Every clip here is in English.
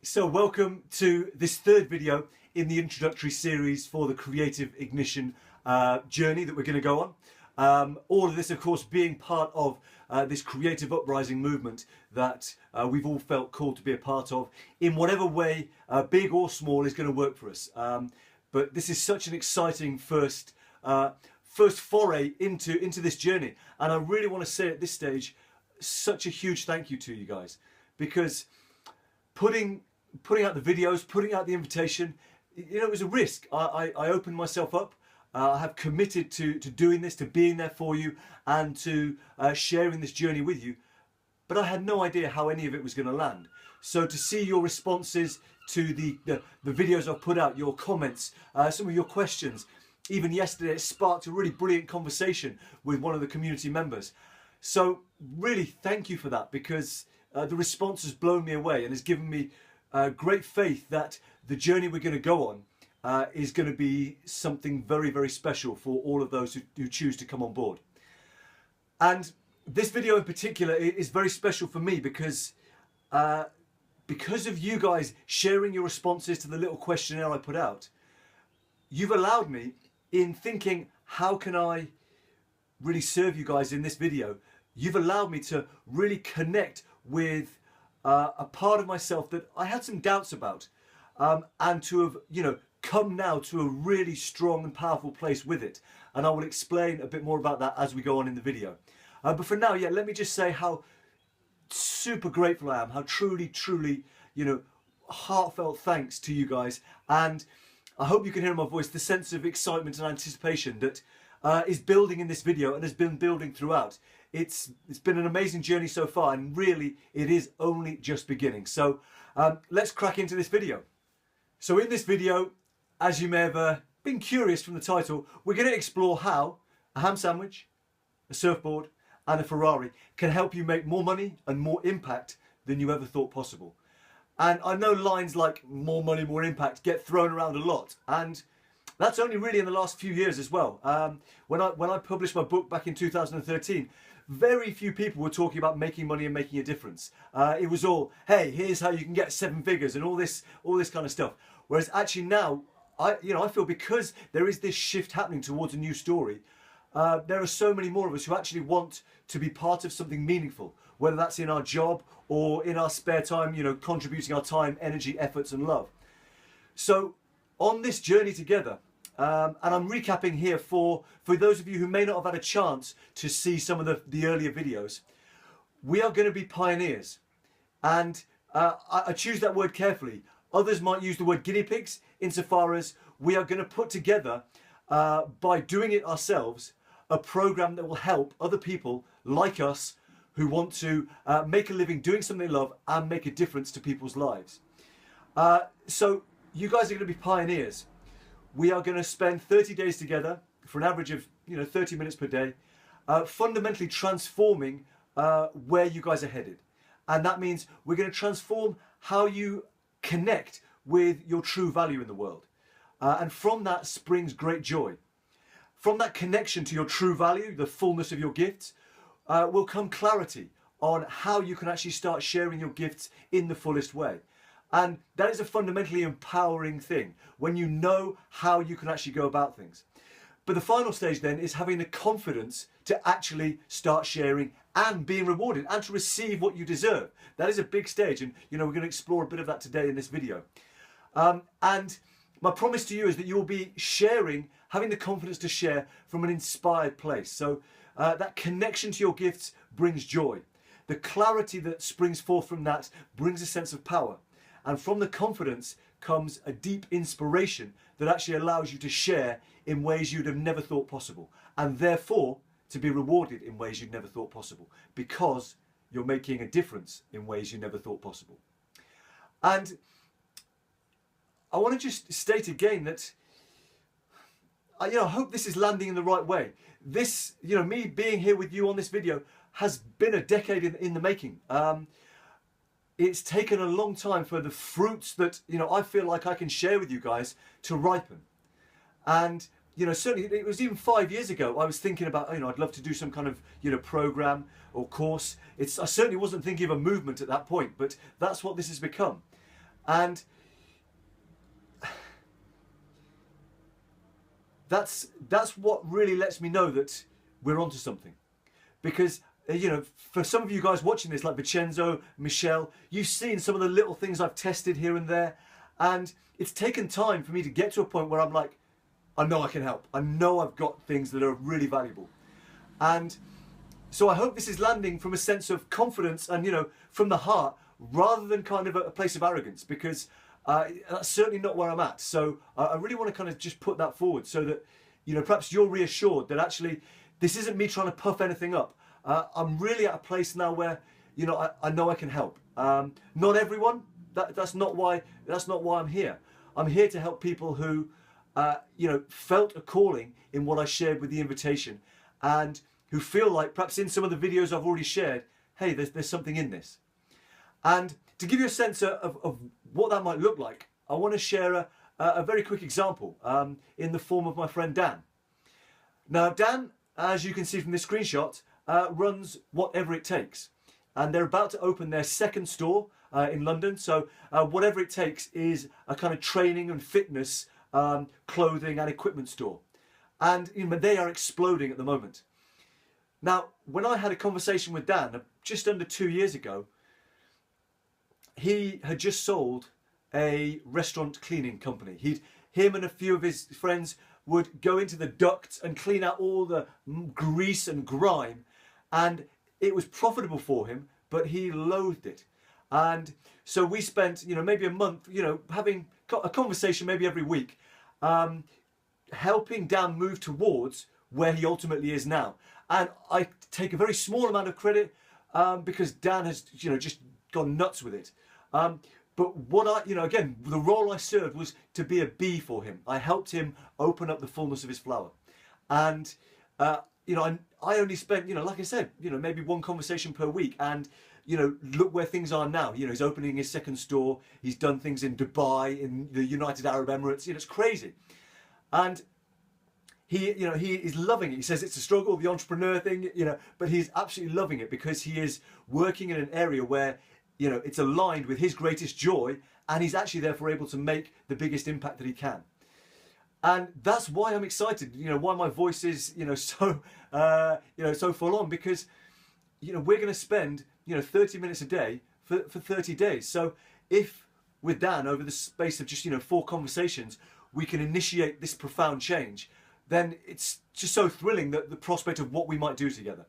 So welcome to this third video in the introductory series for the Creative Ignition journey that we're going to go on. All of this, of course, being part of this creative uprising movement that we've all felt called to be a part of in whatever way, big or small, is going to work for us. But this is such an exciting first foray into this journey. And I really want to say at this stage, such a huge thank you to you guys, because putting out the videos, putting out the invitation, it was a risk. I opened myself up. I have committed to doing this, to being there for you, and to sharing this journey with you. But I had no idea how any of it was going to land. So to see your responses to the videos I've put out, your comments, some of your questions, even yesterday it sparked a really brilliant conversation with one of the community members. So really thank you for that, because the response has blown me away and has given me great faith that the journey we're going to go on is going to be something very, very special for all of those who choose to come on board. And this video in particular is very special for me because of you guys sharing your responses to the little questionnaire I put out. You've allowed me, in thinking, how can I really serve you guys in this video? You've allowed me to really connect with a part of myself that I had some doubts about, and to have, come now to a really strong and powerful place with it. And I will explain a bit more about that as we go on in the video. But for now, let me just say how super grateful I am, how truly, heartfelt thanks to you guys. And I hope you can hear in my voice the sense of excitement and anticipation that is building in this video and has been building throughout. It's been an amazing journey so far, and really it is only just beginning. So let's crack into this video. So in this video, as you may have been curious from the title, we're going to explore how a ham sandwich, a surfboard and a Ferrari can help you make more money and more impact than you ever thought possible. And I know lines like more money, more impact get thrown around a lot, and that's only really in the last few years as well. When I published my book back in 2013, very few people were talking about making money and making a difference. It was all, hey, here's how you can get 7 figures and all this kind of stuff. Whereas actually now, I feel because there is this shift happening towards a new story, there are so many more of us who actually want to be part of something meaningful, whether that's in our job or in our spare time, contributing our time, energy, efforts and love. So on this journey together, and I'm recapping here for those of you who may not have had a chance to see some of the earlier videos, we are going to be pioneers. And I choose that word carefully. Others might use the word guinea pigs, insofar as we are going to put together, by doing it ourselves, a program that will help other people like us who want to make a living doing something they love and make a difference to people's lives. So you guys are going to be pioneers. We are going to spend 30 days together for an average of 30 minutes per day, fundamentally transforming where you guys are headed. And that means we're going to transform how you connect with your true value in the world. And from that springs great joy. From that connection to your true value, the fullness of your gifts, will come clarity on how you can actually start sharing your gifts in the fullest way. And that is a fundamentally empowering thing, when you know how you can actually go about things. But the final stage then is having the confidence to actually start sharing and being rewarded and to receive what you deserve. That is a big stage, and we're going to explore a bit of that today in this video. And my promise to you is that you'll be sharing, having the confidence to share from an inspired place. So that connection to your gifts brings joy. The clarity that springs forth from that brings a sense of power. And from the confidence comes a deep inspiration that actually allows you to share in ways you'd have never thought possible. And therefore, to be rewarded in ways you'd never thought possible, because you're making a difference in ways you never thought possible. And I want to just state again that I hope this is landing in the right way. This, me being here with you on this video has been a decade in the making. It's taken a long time for the fruits that I feel like I can share with you guys to ripen. And certainly it was even 5 years ago I was thinking about, I'd love to do some kind of program or course. I certainly wasn't thinking of a movement at that point, but that's what this has become. And that's what really lets me know that we're onto something. Because, you know, for some of you guys watching this, like Vincenzo, Michelle, you've seen some of the little things I've tested here and there. And it's taken time for me to get to a point where I'm like, I know I can help. I know I've got things that are really valuable. And so I hope this is landing from a sense of confidence and, you know, from the heart, rather than kind of a place of arrogance, because that's certainly not where I'm at. So I really want to kind of just put that forward so that, you know, perhaps you're reassured that actually this isn't me trying to puff anything up. I'm really at a place now where, you know, I know I can help. Not everyone. That's not why I'm here. I'm here to help people who, you know, felt a calling in what I shared with the invitation, and who feel like perhaps in some of the videos I've already shared, hey, there's something in this. And to give you a sense of what that might look like, I want to share a very quick example in the form of my friend Dan. Now, Dan, as you can see from this screenshot, runs Whatever It Takes. And they're about to open their second store in London. So Whatever It Takes is a kind of training and fitness clothing and equipment store. And you know, they are exploding at the moment. Now, when I had a conversation with Dan just under 2 years ago, he had just sold a restaurant cleaning company. Him and a few of his friends would go into the ducts and clean out all the grease and grime, and it was profitable for him, but he loathed it. And so we spent, you know, maybe a month, you know, having a conversation maybe every week, helping Dan move towards where he ultimately is now. And I take a very small amount of credit because Dan has, you know, just gone nuts with it. But what I, you know, again, the role I served was to be a bee for him. I helped him open up the fullness of his flower. And, you know, I only spent, you know, like I said, you know, maybe one conversation per week. And, you know, look where things are now. You know, he's opening his second store. He's done things in Dubai, in the United Arab Emirates. You know, it's crazy. And he, you know, he is loving it. He says it's a struggle, the entrepreneur thing, you know, but he's absolutely loving it because he is working in an area where, you know, it's aligned with his greatest joy, and he's actually therefore able to make the biggest impact that he can. And that's why I'm excited, you know, why my voice is, you know, so, you know, so full on, because, you know, we're going to spend, you know, 30 minutes a day for 30 days. So if with Dan over the space of just, you know, 4 conversations, we can initiate this profound change, then it's just so thrilling that the prospect of what we might do together.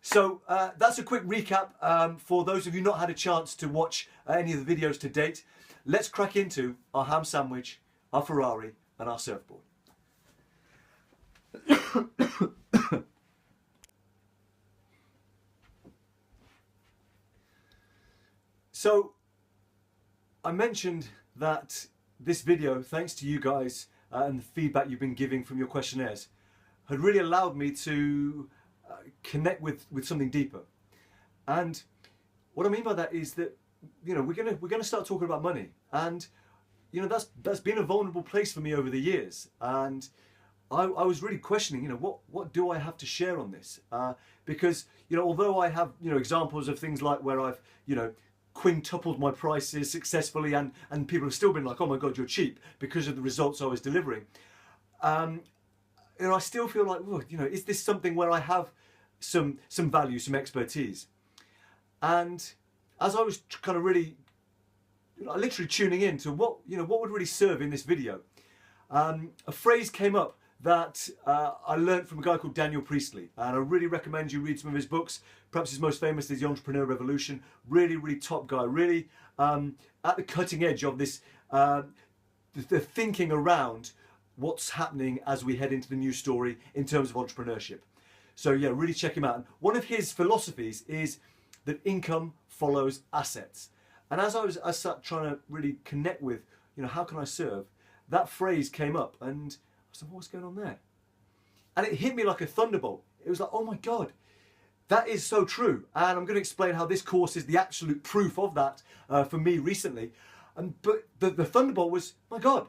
So that's a quick recap for those of you not had a chance to watch any of the videos to date. Let's crack into our ham sandwich, our Ferrari and our surfboard. So I mentioned that this video, thanks to you guys and the feedback you've been giving from your questionnaires, had really allowed me to connect with something deeper. And what I mean by that is that, you know, we're gonna start talking about money, and you know, that's been a vulnerable place for me over the years. And I was really questioning, you know, what do I have to share on this? Because, you know, although I have, you know, examples of things like where I've, you know, quintupled my prices successfully, and people have still been like, oh my God, you're cheap, because of the results I was delivering. You know, I still feel like, well, you know, is this something where I have some value, some expertise? And as I was kind of really, you know, literally tuning in to what would really serve in this video, a phrase came up that I learned from a guy called Daniel Priestley, and I really recommend you read some of his books. Perhaps his most famous is The Entrepreneur Revolution. Really, really top guy, really at the cutting edge of this, the thinking around what's happening as we head into the new story in terms of entrepreneurship. So yeah, really check him out. And one of his philosophies is that income follows assets. And as I sat trying to really connect with, you know, how can I serve, that phrase came up, and I said, what's going on there? And it hit me like a thunderbolt. It was like, oh my God, that is so true. And I'm going to explain how this course is the absolute proof of that for me recently. But the thunderbolt was, my God,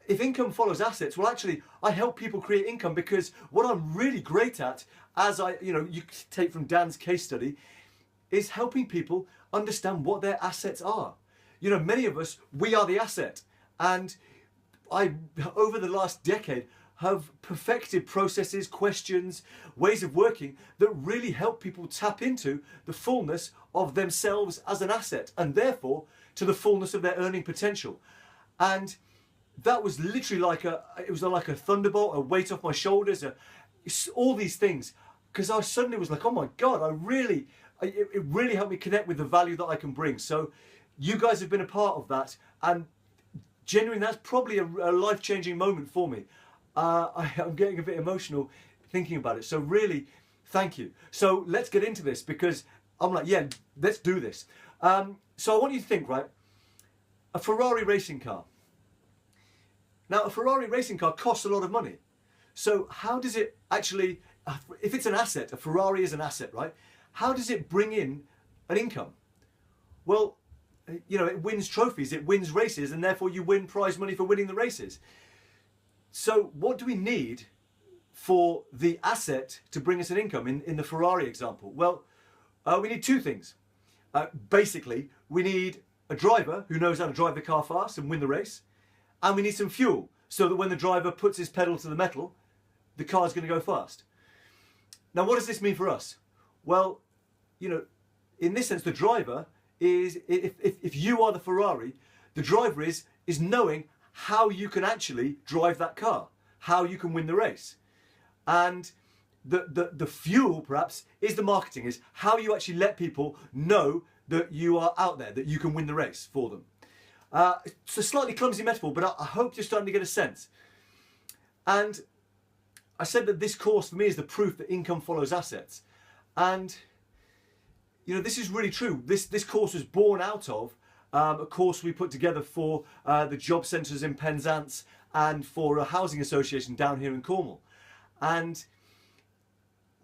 if income follows assets, well, actually, I help people create income, because what I'm really great at, as you take from Dan's case study, is helping people understand what their assets are. you know, many of us, we are the asset. And I, over the last decade, have perfected processes, questions, ways of working that really help people tap into the fullness of themselves as an asset, and therefore to the fullness of their earning potential. And that was literally like it was like a thunderbolt, a weight off my shoulders, all these things, because I suddenly was like, oh my God, it really helped me connect with the value that I can bring. So you guys have been a part of that, and genuinely, that's probably a life-changing moment for me. I'm getting a bit emotional thinking about it. So really, thank you. So let's get into this, because I'm like, yeah, let's do this. So I want you to think, right, a Ferrari racing car. Now, a Ferrari racing car costs a lot of money. So how does it actually, if it's an asset, a Ferrari is an asset, right? How does it bring in an income? Well, you know, it wins trophies, it wins races, and therefore you win prize money for winning the races. So what do we need for the asset to bring us an income in the Ferrari example? Well, we need two things. Basically, we need a driver who knows how to drive the car fast and win the race, and we need some fuel so that when the driver puts his pedal to the metal, the car's going to go fast. Now, what does this mean for us? Well, you know, in this sense, the driver is, if you are the Ferrari, the driver is knowing how you can actually drive that car, how you can win the race. And the fuel, perhaps, is the marketing, is how you actually let people know that you are out there, that you can win the race for them. It's a slightly clumsy metaphor, but I hope you're starting to get a sense. And I said that this course for me is the proof that income follows assets. And you know, this is really true. This course was born out of a course we put together for the job centres in Penzance and for a housing association down here in Cornwall. And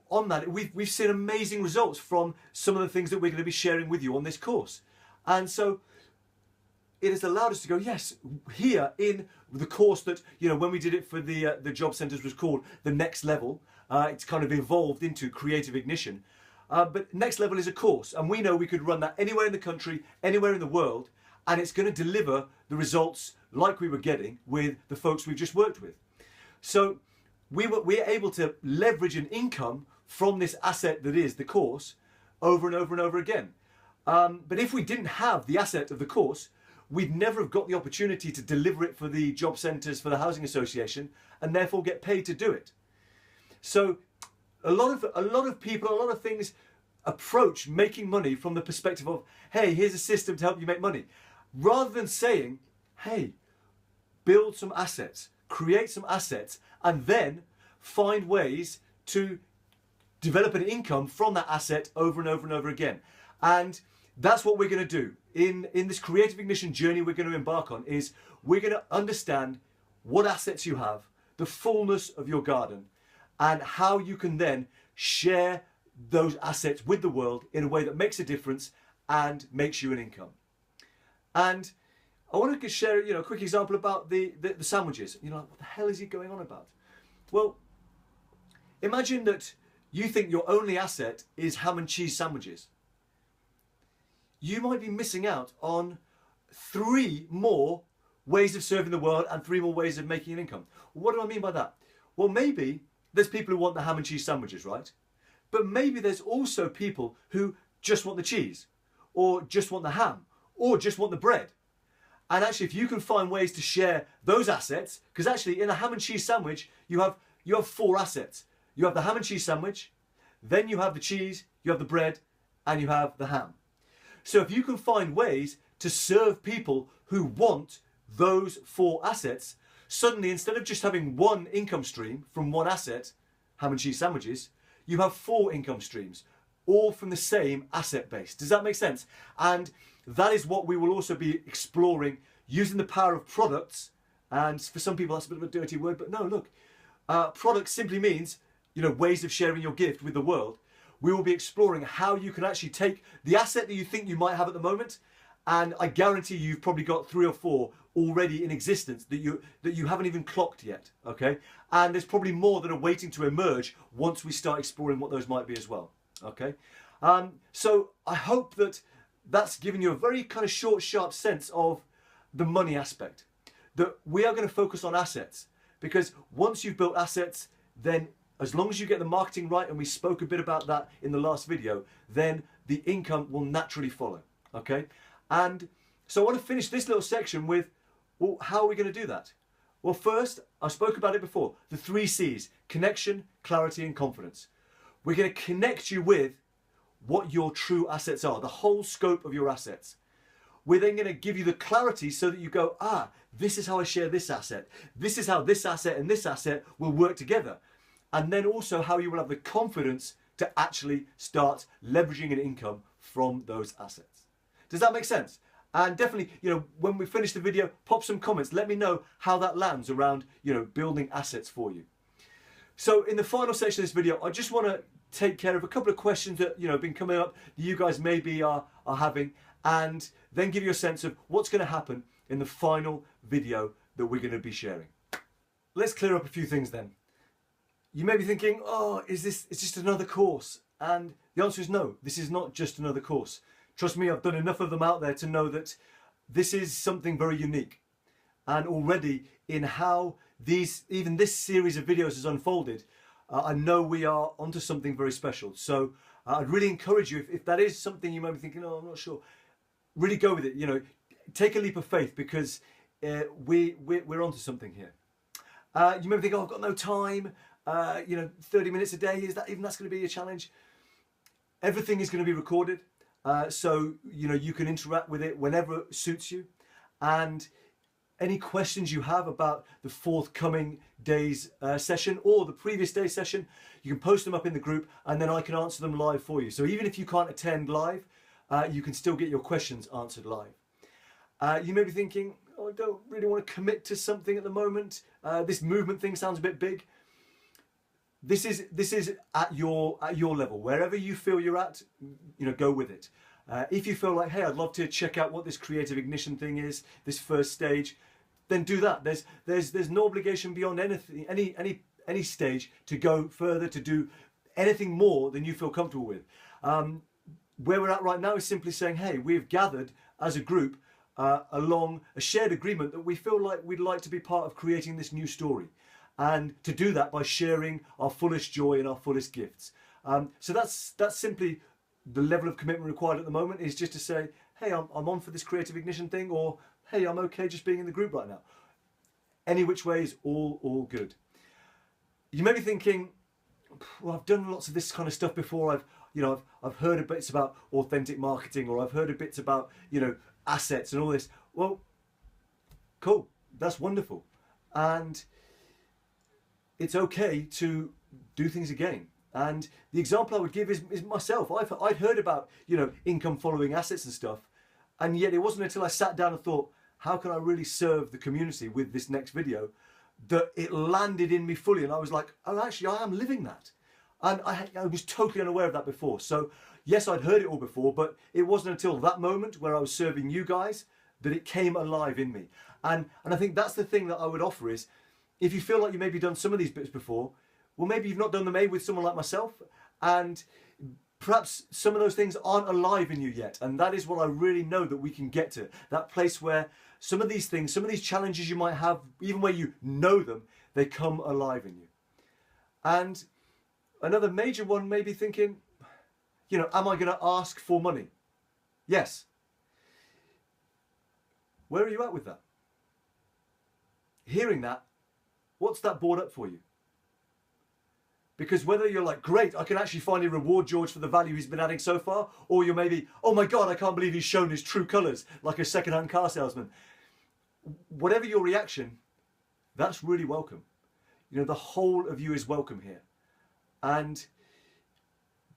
on that, we've seen amazing results from some of the things that we're going to be sharing with you on this course. And so it has allowed us to go, yes, here in the course that, you know, when we did it for the job centres was called the Next Level. It's kind of evolved into Creative Ignition. But Next Level is a course, and we know we could run that anywhere in the country, anywhere in the world, and it's going to deliver the results like we were getting with the folks we've just worked with. So we're able to leverage an income from this asset that is the course over and over and over again. But if we didn't have the asset of the course, we'd never have got the opportunity to deliver it for the job centres, for the housing association, and therefore get paid to do it. So a lot of people, a lot of things approach making money from the perspective of, hey, here's a system to help you make money, rather than saying, hey, build some assets, create some assets, and then find ways to develop an income from that asset over and over and over again. And that's what we're going to do in this Creative Ignition journey we're going to embark on. Is we're going to understand what assets you have, the fullness of your garden, and how you can then share those assets with the world in a way that makes a difference and makes you an income. And I want to share, you know, a quick example about the sandwiches. You know, what the hell is he going on about? Well, imagine that you think your only asset is ham and cheese sandwiches. You might be missing out on 3 more ways of serving the world and 3 more ways of making an income. What do I mean by that? Well, maybe there's people who want the ham and cheese sandwiches, right? But maybe there's also people who just want the cheese, or just want the ham, or just want the bread. And actually, if you can find ways to share those assets, because actually in a ham and cheese sandwich, you have 4 assets. You have the ham and cheese sandwich, then you have the cheese, you have the bread, and you have the ham. So if you can find ways to serve people who want those 4 assets, suddenly instead of just having 1 income stream from 1 asset, ham and cheese sandwiches, you have 4 income streams, all from the same asset base. Does that make sense? And that is what we will also be exploring, using the power of products. And for some people that's a bit of a dirty word, but no, look, products simply means, you know, ways of sharing your gift with the world. We will be exploring how you can actually take the asset that you think you might have at the moment, and I guarantee you've probably got 3 or 4 already in existence that you haven't even clocked yet, okay? And there's probably more that are waiting to emerge once we start exploring what those might be as well, okay? So I hope that that's giving you a very kind of short, sharp sense of the money aspect. That we are going to focus on assets, because once you've built assets, then as long as you get the marketing right, and we spoke a bit about that in the last video, then the income will naturally follow, okay? And so I want to finish this little section with, well, how are we going to do that? Well, first, I spoke about it before, the 3 C's: connection, clarity, and confidence. We're going to connect you with what your true assets are, the whole scope of your assets. We're then going to give you the clarity so that you go, this is how I share this asset. This is how this asset and this asset will work together. And then also how you will have the confidence to actually start leveraging an income from those assets. Does that make sense? And definitely, when we finish the video, pop some comments. Let me know how that lands around, building assets for you. So in the final section of this video, I just want to take care of a couple of questions that, have been coming up that you guys maybe are having, and then give you a sense of what's going to happen in the final video that we're going to be sharing. Let's clear up a few things then. You may be thinking, it's just another course. And the answer is no, this is not just another course. Trust me, I've done enough of them out there to know that this is something very unique. And already in how even this series of videos has unfolded, I know we are onto something very special. So I'd really encourage you, if that is something you might be thinking, I'm not sure, really go with it. Take a leap of faith, because we're onto something here. You may think, I've got no time. 30 minutes a day, that's going to be a challenge? Everything is going to be recorded, so you can interact with it whenever it suits you. And any questions you have about the forthcoming day's session or the previous day's session, you can post them up in the group, and then I can answer them live for you. So even if you can't attend live, you can still get your questions answered live. You may be thinking, I don't really want to commit to something at the moment. This movement thing sounds a bit big. This is at your level. Wherever you feel you're at, go with it. If you feel like, hey, I'd love to check out what this creative ignition thing is, this first stage, then do that. There's no obligation beyond anything, any stage, to go further, to do anything more than you feel comfortable with. Where we're at right now is simply saying, hey, we've gathered as a group along a shared agreement that we feel like we'd like to be part of creating this new story. And to do that by sharing our fullest joy and our fullest gifts. So that's simply the level of commitment required at the moment, is just to say, hey, I'm on for this creative ignition thing, or hey, I'm okay just being in the group right now. Any which way is all good. You may be thinking, well, I've done lots of this kind of stuff before. I've heard a bits about authentic marketing, or I've heard a bits about assets and all this. Well, cool, that's wonderful, and it's okay to do things again. And the example I would give is myself. I'd heard about income following assets and stuff, and yet it wasn't until I sat down and thought, how can I really serve the community with this next video, that it landed in me fully, and I was like, oh, actually I am living that. And I was totally unaware of that before. So yes, I'd heard it all before, but it wasn't until that moment where I was serving you guys that it came alive in me. And I think that's the thing that I would offer is, if you feel like you maybe done some of these bits before, well, maybe you've not done them with someone like myself, and perhaps some of those things aren't alive in you yet. And that is what I really know that we can get to, that place where some of these things, some of these challenges you might have, even where you know them, they come alive in you. And another major one may be thinking, am I going to ask for money? Yes. Where are you at with that? Hearing that, what's that brought up for you? Because whether you're like, great, I can actually finally reward George for the value he's been adding so far, or you're maybe, oh my God, I can't believe he's shown his true colours like a second-hand car salesman. Whatever your reaction, that's really welcome. The whole of you is welcome here. And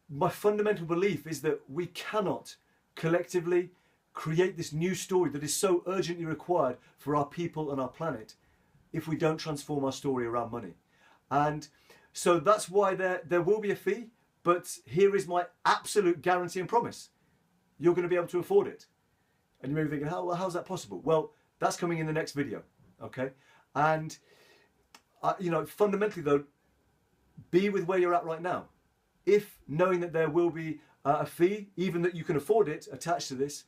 my fundamental belief is that we cannot collectively create this new story that is so urgently required for our people and our planet if we don't transform our story around money. And so that's why there will be a fee, but here is my absolute guarantee and promise. You're going to be able to afford it. And you may be thinking, how's that possible? Well, that's coming in the next video, okay? And, fundamentally though, be with where you're at right now. If knowing that there will be a fee, even that you can afford it, attached to this.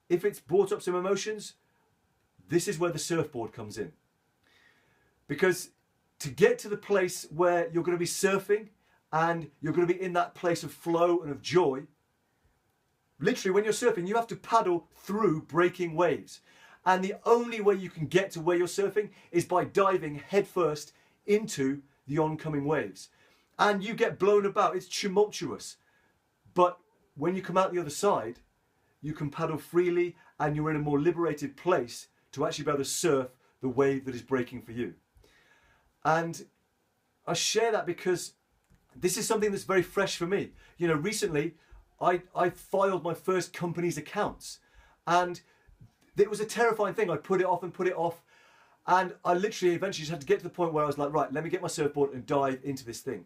If it's brought up some emotions, this is where the surfboard comes in. Because to get to the place where you're going to be surfing and you're going to be in that place of flow and of joy, literally when you're surfing, you have to paddle through breaking waves. And the only way you can get to where you're surfing is by diving headfirst into the oncoming waves. And you get blown about, it's tumultuous. But when you come out the other side, you can paddle freely and you're in a more liberated place to actually be able to surf the wave that is breaking for you. And I share that because this is something that's very fresh for me. You know, recently I filed my first company's accounts, and it was a terrifying thing. I put it off and put it off, and I literally eventually just had to get to the point where I was like, right, let me get my surfboard and dive into this thing.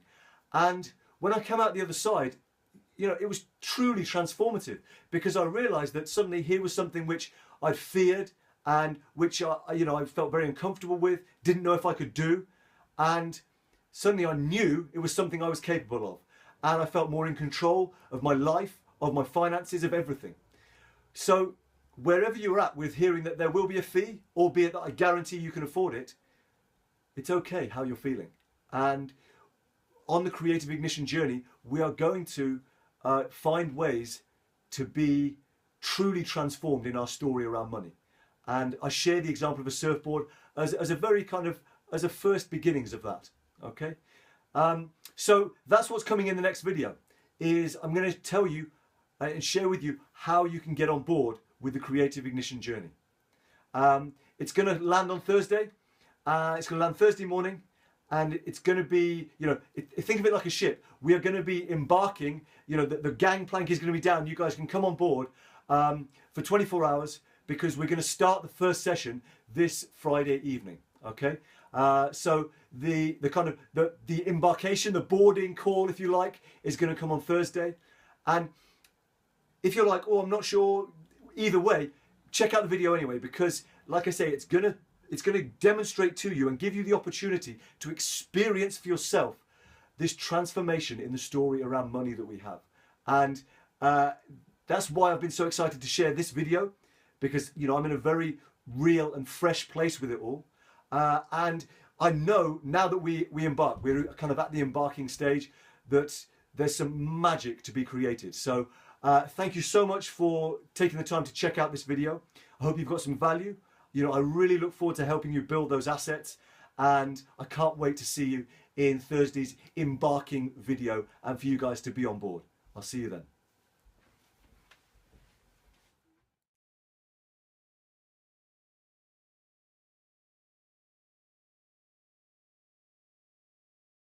And when I came out the other side, you know, it was truly transformative, because I realized that suddenly here was something which I'd feared and which I felt very uncomfortable with, didn't know if I could do, and suddenly I knew it was something I was capable of, and I felt more in control of my life, of my finances, of everything. So wherever you're at with hearing that there will be a fee, albeit that I guarantee you can afford it, it's okay how you're feeling. And on the Creative Ignition journey, we are going to find ways to be truly transformed in our story around money. And I share the example of a surfboard as a very kind of, as a first beginnings of that, okay? So that's what's coming in the next video, is I'm going to tell you and share with you how you can get on board with the Creative Ignition journey. It's going to land on Thursday. It's going to land Thursday morning, and it's going to be, you know, think of it like a ship. We are going to be embarking, you know, the gangplank is going to be down. You guys can come on board for 24 hours, because we're going to start the first session this Friday evening, okay? So the kind of the embarkation, the boarding call, if you like, is going to come on Thursday. And if you're like, oh, I'm not sure, either way, check out the video anyway, because like I say, it's going to demonstrate to you and give you the opportunity to experience for yourself this transformation in the story around money that we have. And that's why I've been so excited to share this video, because, you know, I'm in a very real and fresh place with it all. And I know now that we embark, we're kind of at the embarking stage, that there's some magic to be created. So thank you so much for taking the time to check out this video. I hope you've got some value. You know, I really look forward to helping you build those assets, and I can't wait to see you in Thursday's embarking video and for you guys to be on board. I'll see you then.